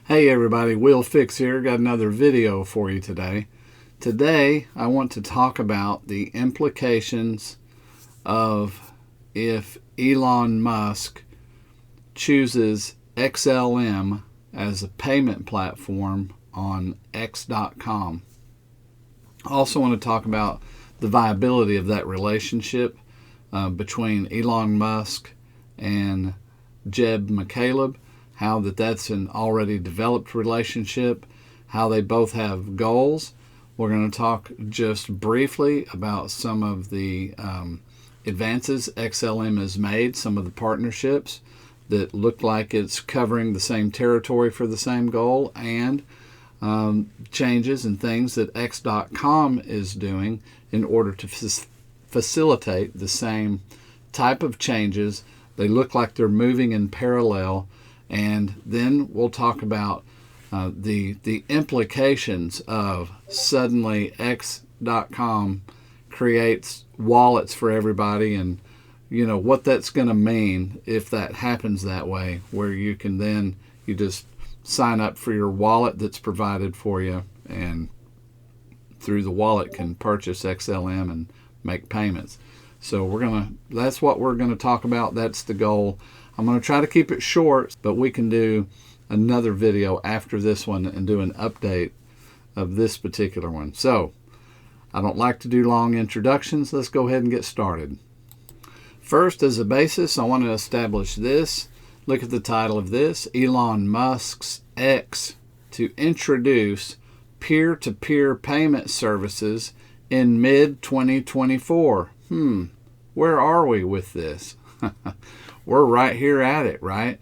Hey everybody, Will Fix here. Got another video for you today. Today I want to talk about the implications of if Elon Musk chooses XLM as a payment platform on X.com. I also want to talk about the viability of that relationship between Elon Musk and Jeb McCaleb, how that's an already developed relationship, how they both have goals. We're going to talk just briefly about some of the advances XLM has made, some of the partnerships that look like it's covering the same territory for the same goal, and changes and things that X.com is doing in order to facilitate the same type of changes. They look like they're moving in parallel. And then we'll talk about the implications of suddenly X.com creates wallets for everybody, and what that's going to mean if that happens that way, where you just sign up for your wallet that's provided for you, and through the wallet can purchase XLM and make payments. So that's what we're going to talk about. That's the goal. I'm going to try to keep it short, but we can do another video after this one and do an update of this particular one. So I don't like to do long introductions. Let's go ahead and get started. First, as a basis, I want to establish this. Look at the title of this: Elon Musk's X to introduce peer-to-peer payment services in mid-2024. Where are we with this? We're right here at it, right?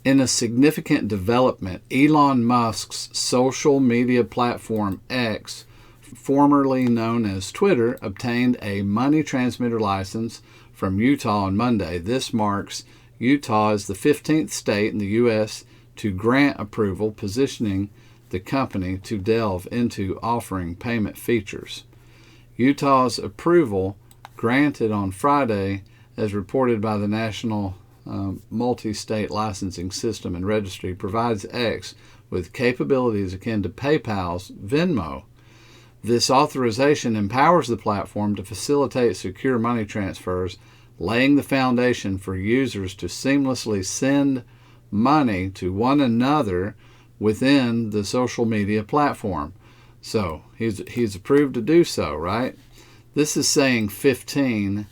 In a significant development, Elon Musk's social media platform X, formerly known as Twitter, obtained a money transmitter license from Utah on Monday. This marks Utah as the 15th state in the U.S. to grant approval, positioning the company to delve into offering payment features. Utah's approval, granted on Friday, as reported by the National Multi-State Licensing System and Registry, provides X with capabilities akin to PayPal's Venmo. This authorization empowers the platform to facilitate secure money transfers, laying the foundation for users to seamlessly send money to one another within the social media platform. So he's approved to do so, right? This is saying 15,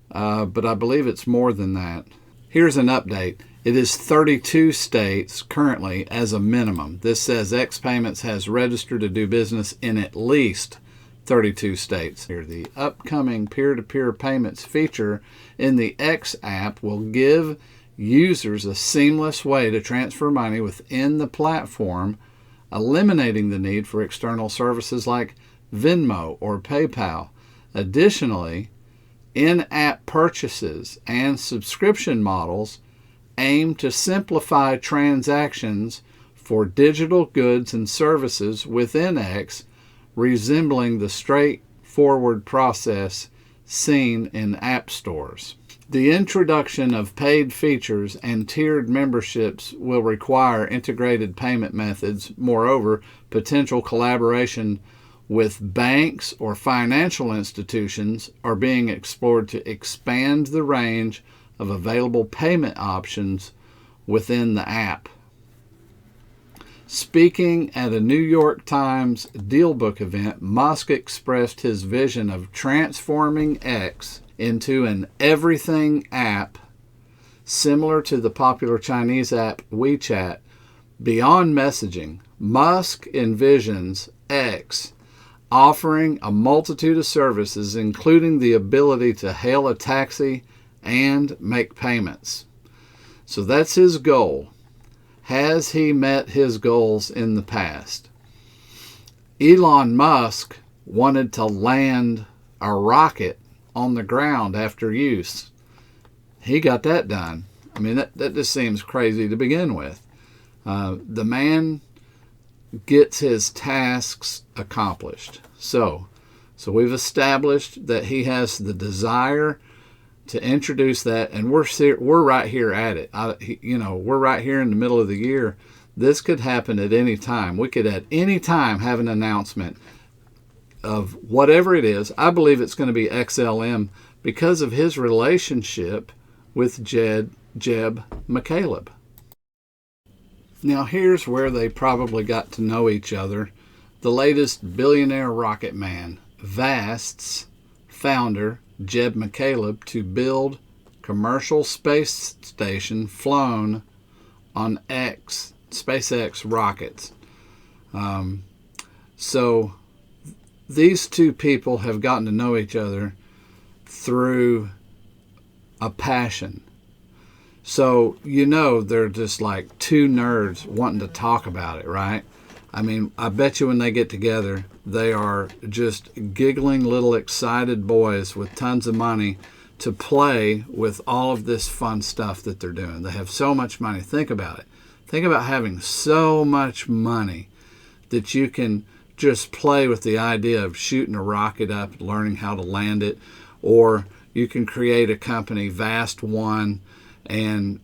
but I believe it's more than that. Here's an update. It is 32 states currently as a minimum. This says X Payments has registered to do business in at least 32 states. Here, the upcoming peer-to-peer payments feature in the X app will give users a seamless way to transfer money within the platform, eliminating the need for external services like Venmo or PayPal. Additionally, in-app purchases and subscription models aim to simplify transactions for digital goods and services within X, resembling the straightforward process seen in app stores. The introduction of paid features and tiered memberships will require integrated payment methods. Moreover, potential collaboration with banks or financial institutions are being explored to expand the range of available payment options within the app. Speaking at a New York Times Dealbook event, Musk expressed his vision of transforming X into an everything app similar to the popular Chinese app WeChat. Beyond messaging, Musk envisions X offering a multitude of services, including the ability to hail a taxi and make payments. So that's his goal. Has he met his goals in the past? Elon Musk wanted to land a rocket on the ground after use. He got that done. I mean, that just seems crazy to begin with. The man gets his tasks accomplished. So we've established that he has the desire to introduce that, and we're right here at it. We're right here in the middle of the year. This could happen at any time. We could at any time have an announcement of whatever it is. I believe it's going to be XLM because of his relationship with Jeb McCaleb. Now here's where they probably got to know each other. The latest billionaire rocket man, Vast's founder, Jeb McCaleb, to build commercial space station flown on SpaceX rockets. So these two people have gotten to know each other through a passion. So, they're just like two nerds wanting to talk about it, right? I mean, I bet you when they get together, they are just giggling little excited boys with tons of money to play with all of this fun stuff that they're doing. They have so much money. Think about it. Think about having so much money that you can just play with the idea of shooting a rocket up, learning how to land it, or you can create a company, Vast One, and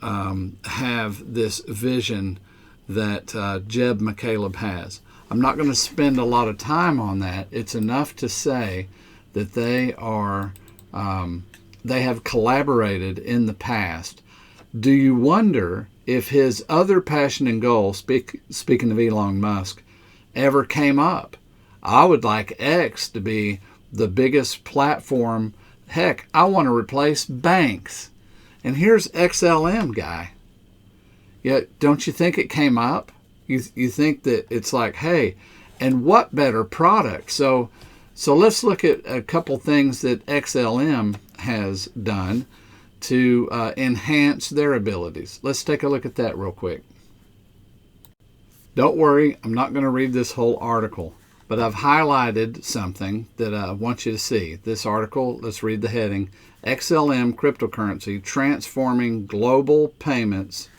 have this vision that Jeb McCaleb has. I'm not going to spend a lot of time on that. It's enough to say that they have collaborated in the past. Do you wonder if his other passion and goal, speaking of Elon Musk, ever came up? I would like X to be the biggest platform. Heck, I want to replace banks. And here's XLM guy. Yet, don't you think it came up? You think that it's like, hey, and what better product? So let's look at a couple things that XLM has done to enhance their abilities. Let's take a look at that real quick. Don't worry, I'm not going to read this whole article, but I've highlighted something that I want you to see. This article, let's read the heading. XLM cryptocurrency transforming global payments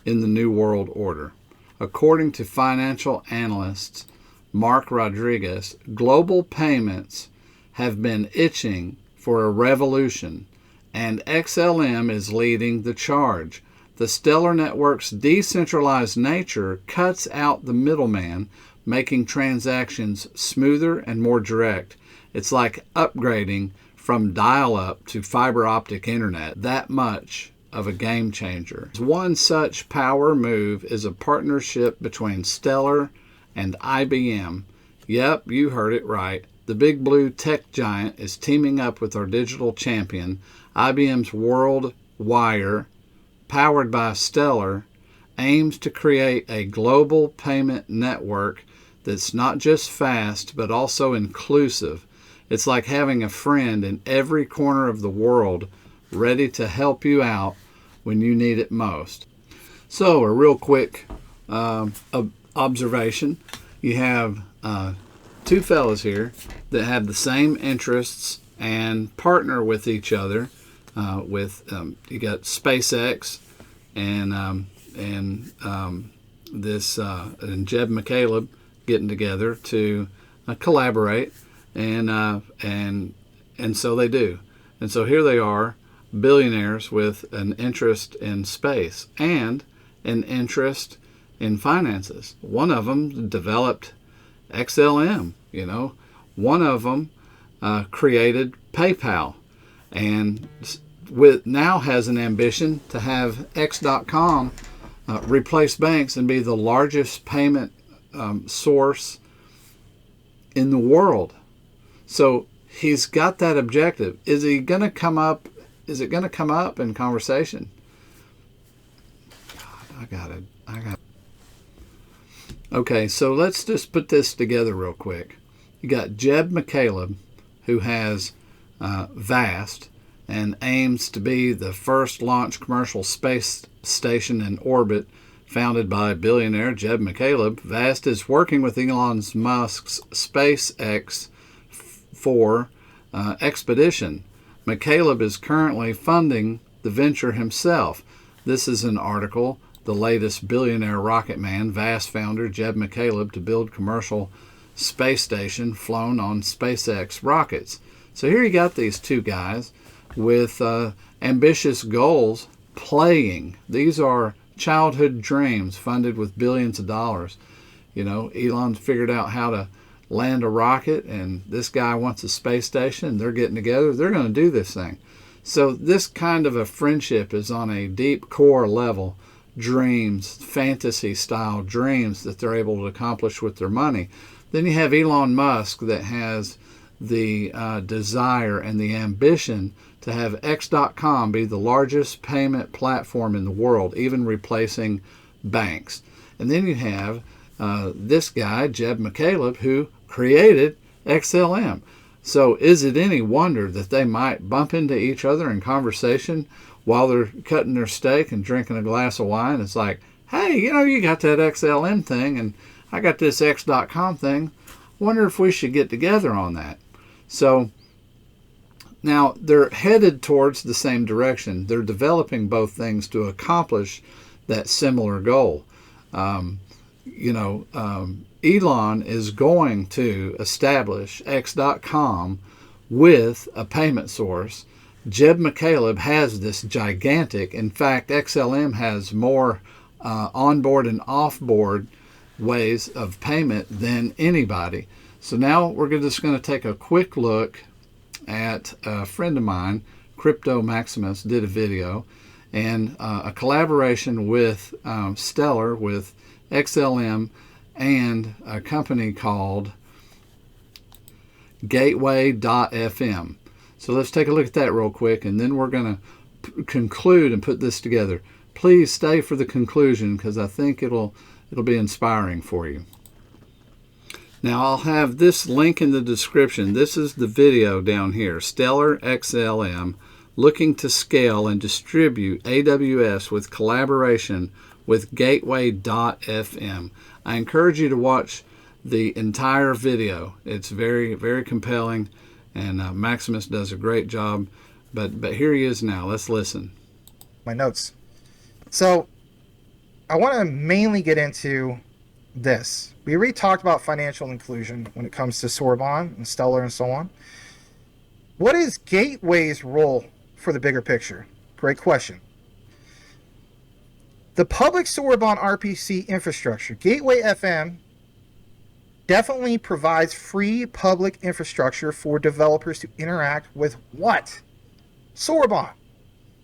in the New World Order. According to financial analyst Mark Rodriguez, global payments have been itching for a revolution, and XLM is leading the charge. The Stellar Network's decentralized nature cuts out the middleman, making transactions smoother and more direct. It's like upgrading from dial-up to fiber optic internet. That much of a game changer. One such power move is a partnership between Stellar and IBM. Yep, you heard it right. The big blue tech giant is teaming up with our digital champion, IBM's WorldWire, powered by Stellar, aims to create a global payment network that's not just fast, but also inclusive. It's like having a friend in every corner of the world ready to help you out when you need it most. So, a real quick observation. You have two fellas here that have the same interests and partner with each other. You got SpaceX and Jeb McCaleb getting together to collaborate, and so they do. And so here they are, billionaires with an interest in space and an interest in finances. One of them developed XLM, One of them created PayPal, and now has an ambition to have X.com replace banks and be the largest payment source in the world. So he's got that objective. Is it going to come up in conversation? God, I got it. Okay, so let's just put this together real quick. You got Jeb McCaleb, who has Vast and aims to be the first launch commercial space station in orbit, founded by billionaire Jeb McCaleb. Vast is working with Elon Musk's SpaceX for expedition. McCaleb is currently funding the venture himself. This is an article, The Latest Billionaire Rocket Man, Vast founder Jeb McCaleb to build commercial space station flown on SpaceX rockets. So here you got these two guys with ambitious goals playing. These are childhood dreams funded with billions of dollars. You know, Elon's figured out how to land a rocket, and this guy wants a space station, and they're getting together. They're going to do this thing. So this kind of a friendship is on a deep core level, dreams, fantasy style dreams that they're able to accomplish with their money. Then you have Elon Musk that has the desire and the ambition to have X.com be the largest payment platform in the world, even replacing banks. And then you have this guy, Jeb McCaleb, who created XLM. So is it any wonder that they might bump into each other in conversation while they're cutting their steak and drinking a glass of wine? It's like, hey, you know, you got that XLM thing and I got this X.com thing. Wonder if we should get together on that. So now they're headed towards the same direction. They're developing both things to accomplish that similar goal. Elon is going to establish X.com with a payment source. Jeb McCaleb has this gigantic, in fact, XLM has more onboard and offboard ways of payment than anybody. So now we're just going to take a quick look at a friend of mine, Crypto Maximus, did a video, and a collaboration with Stellar, with XLM, and a company called Gateway.fm. So let's take a look at that real quick, and then we're going to conclude and put this together. Please stay for the conclusion because I think it'll be inspiring for you. Now I'll have this link in the description. This is the video down here. Stellar XLM looking to scale and distribute AWS with collaboration with Gateway.fm. I encourage you to watch the entire video. It's very, very compelling, and Maximus does a great job. But here he is now. Let's listen. My notes. So I want to mainly get into this. We already talked about financial inclusion when it comes to Sorbonne and Stellar and so on. What is Gateway's role for the bigger picture? Great question. The public Sorbonne RPC infrastructure, Gateway FM, definitely provides free public infrastructure for developers to interact with what? Sorbonne.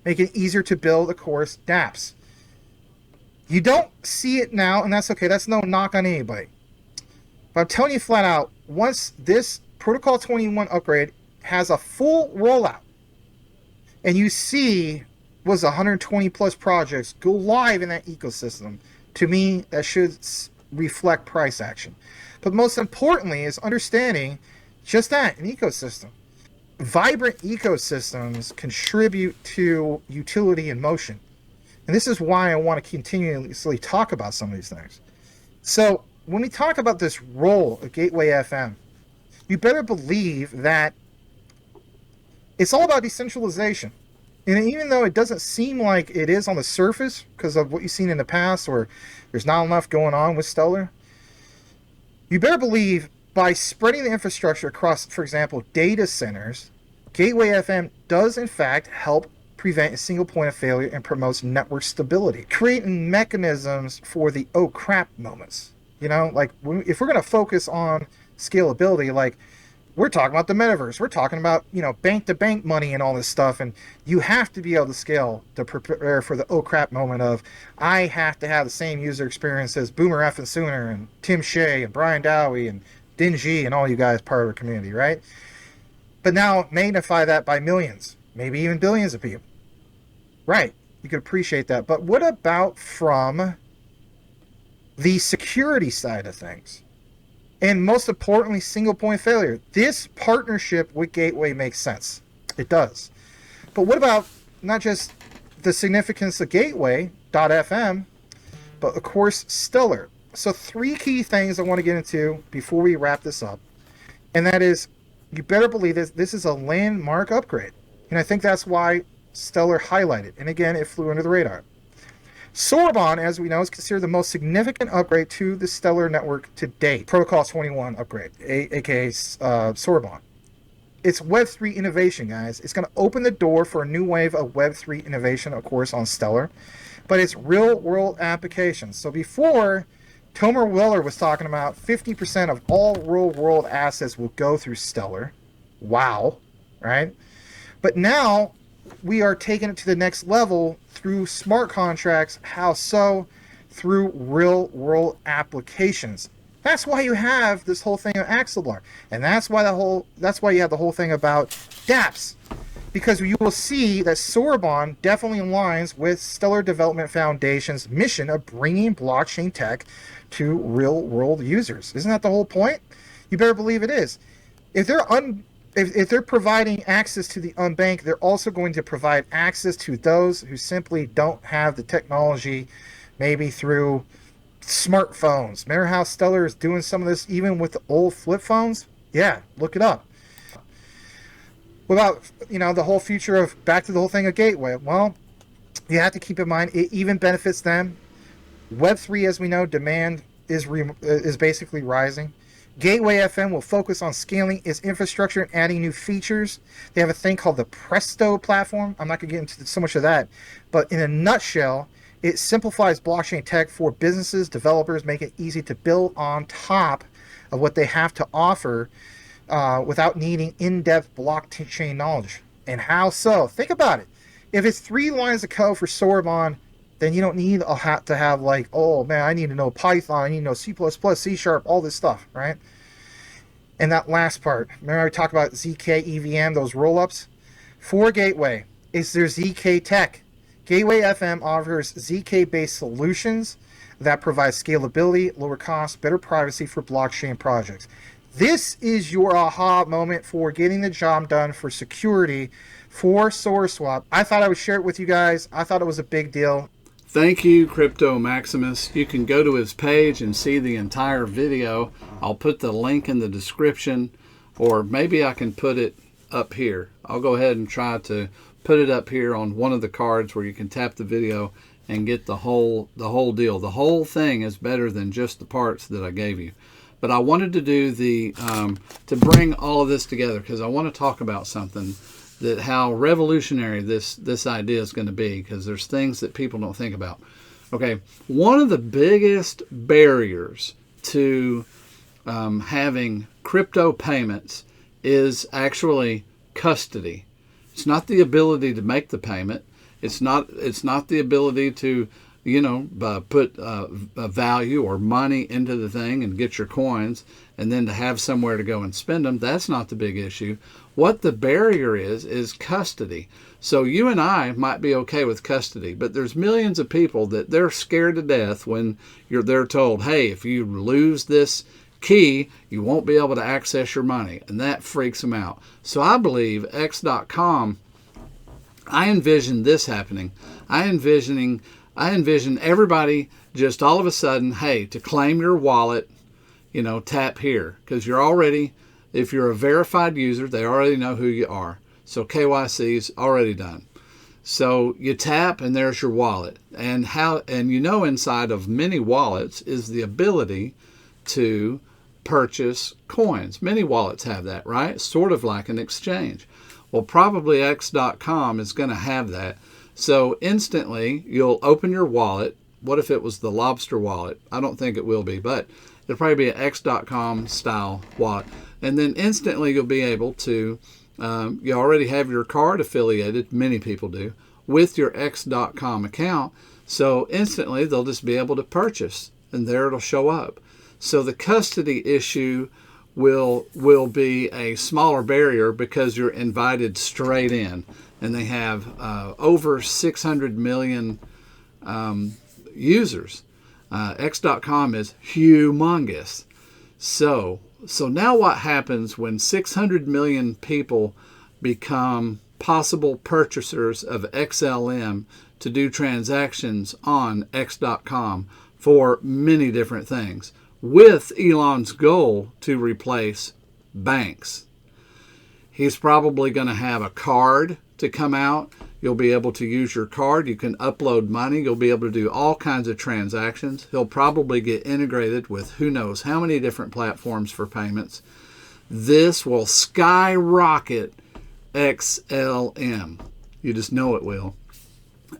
Make it easier to build, of course, dApps. You don't see it now, and that's okay. That's no knock on anybody. But I'm telling you flat out, once this Protocol 21 upgrade has a full rollout, and you see was 120 plus projects go live in that ecosystem, to me that should reflect price action. But most importantly is understanding just that, an ecosystem. Vibrant ecosystems contribute to utility and motion. And this is why I want to continuously talk about some of these things. So when we talk about this role of Gateway FM, you better believe that it's all about decentralization. And even though it doesn't seem like it is on the surface because of what you've seen in the past, or there's not enough going on with Stellar, you better believe by spreading the infrastructure across, for example, data centers, Gateway FM does in fact help prevent a single point of failure and promotes network stability, creating mechanisms for the oh crap moments. You know, like if we're going to focus on scalability, like we're talking about the metaverse, we're talking about, you know, bank to bank money and all this stuff, and you have to be able to scale to prepare for the oh crap moment of I have to have the same user experience as Boomer F and Sooner and Tim Shea and Brian Dowie and Dingy and all you guys part of the community, right? But now magnify that by millions, maybe even billions of people. Right, you could appreciate that. But what about from the security side of things? And most importantly, single point failure. This partnership with Gateway makes sense. It does. But what about not just the significance of Gateway.fm, but of course Stellar. So 3 key things I want to get into before we wrap this up. And that is, you better believe this is a landmark upgrade. And I think that's why Stellar highlighted. And again, it flew under the radar. Sorbonne, as we know, is considered the most significant upgrade to the Stellar network to date. Protocol 21 upgrade, aka Sorbonne. It's Web3 innovation, guys. It's going to open the door for a new wave of Web3 innovation, of course, on Stellar. but it's real world applications. So before, Tomer Weller was talking about 50% of all real world assets will go through Stellar. Wow, right? But now we are taking it to the next level through smart contracts. How so? Through real world applications. That's why you have this whole thing of Axelar, and that's why you have the whole thing about dApps, because you will see that Sorbonne definitely aligns with Stellar Development Foundation's mission of bringing blockchain tech to real world users. Isn't that the whole point? You better believe it is. If they're providing access to the unbanked, they're also going to provide access to those who simply don't have the technology, maybe through smartphones. Remember how Stellar is doing some of this even with the old flip phones? Yeah, look it up. What about, the whole future of, back to the whole thing of Gateway? Well, you have to keep in mind it even benefits them. Web3, as we know, demand is basically rising. Gateway FM will focus on scaling its infrastructure and adding new features. They have a thing called the Presto platform. I'm not going to get into so much of that, but in a nutshell, it simplifies blockchain tech for businesses, developers, make it easy to build on top of what they have to offer without needing in-depth blockchain knowledge. And how so? Think about it. If it's 3 lines of code for Sorbonne, then you don't need to have like, oh man, I need to know Python, I need to know C++, C#, all this stuff, right? And that last part, remember I talked about ZK EVM, those rollups? For Gateway, it's their ZK tech. Gateway FM offers ZK-based solutions that provide scalability, lower cost, better privacy for blockchain projects. This is your aha moment for getting the job done for security for SourceSwap. I thought I would share it with you guys. I thought it was a big deal. Thank you, Crypto Maximus. You can go to his page and see the entire video. I'll put the link in the description, or maybe I can put it up here. I'll go ahead and try to put it up here on one of the cards where you can tap the video and get the whole deal. The whole thing is better than just the parts that I gave you. But I wanted to do to bring all of this together because I want to talk about something, that how revolutionary this idea is going to be, because there's things that people don't think about. Okay, one of the biggest barriers to having crypto payments is actually custody. It's not the ability to make the payment. It's not the ability to put a value or money into the thing and get your coins and then to have somewhere to go and spend them. That's not the big issue. What the barrier is custody. So you and I might be okay with custody, but there's millions of people that they're scared to death when they're told, hey, if you lose this key, you won't be able to access your money, and that freaks them out. So I believe X.com, I envision this happening. I envision everybody just all of a sudden, hey, to claim your wallet, tap here, because if you're a verified user, they already know who you are. So KYC's already done. So you tap and there's your wallet. And inside of many wallets is the ability to purchase coins. Many wallets have that, right? Sort of like an exchange. Well, probably X.com is going to have that. So instantly you'll open your wallet. What if it was the Lobster wallet? I don't think it will be, but it'll probably be an X.com style wallet. And then instantly you'll be able to, you already have your card affiliated, many people do, with your X.com account. So instantly they'll just be able to purchase, and there it'll show up. So the custody issue will be a smaller barrier because you're invited straight in. And they have over 600 million users. X.com is humongous. So now what happens when 600 million people become possible purchasers of XLM to do transactions on X.com for many different things, with Elon's goal to replace banks? He's probably going to have a card to come out. You'll be able to use your card. You can upload money. You'll be able to do all kinds of transactions. He'll probably get integrated with who knows how many different platforms for payments. This will skyrocket XLM. You just know it will.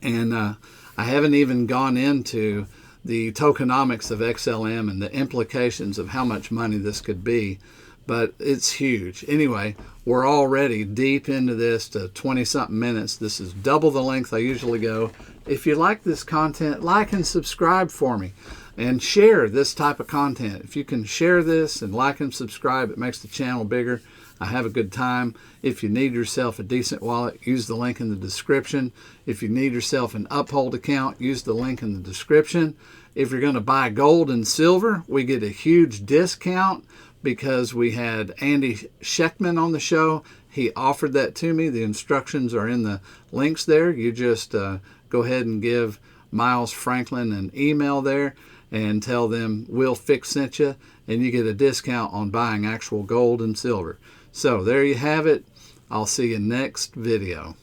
And I haven't even gone into the tokenomics of XLM and the implications of how much money this could be, but it's huge. Anyway, we're already deep into this to 20-something minutes. This is double the length I usually go. If you like this content, like and subscribe for me and share this type of content. If you can share this and like and subscribe, it makes the channel bigger. I have a good time. If you need yourself a decent wallet, use the link in the description. If you need yourself an Uphold account, use the link in the description. If you're going to buy gold and silver, we get a huge discount because we had Andy Schechtman on the show. He offered that to me. The instructions are in the links there. You just go ahead and give Miles Franklin an email there and tell them Will Fix sent you, and you get a discount on buying actual gold and silver. So there you have it. I'll see you next video.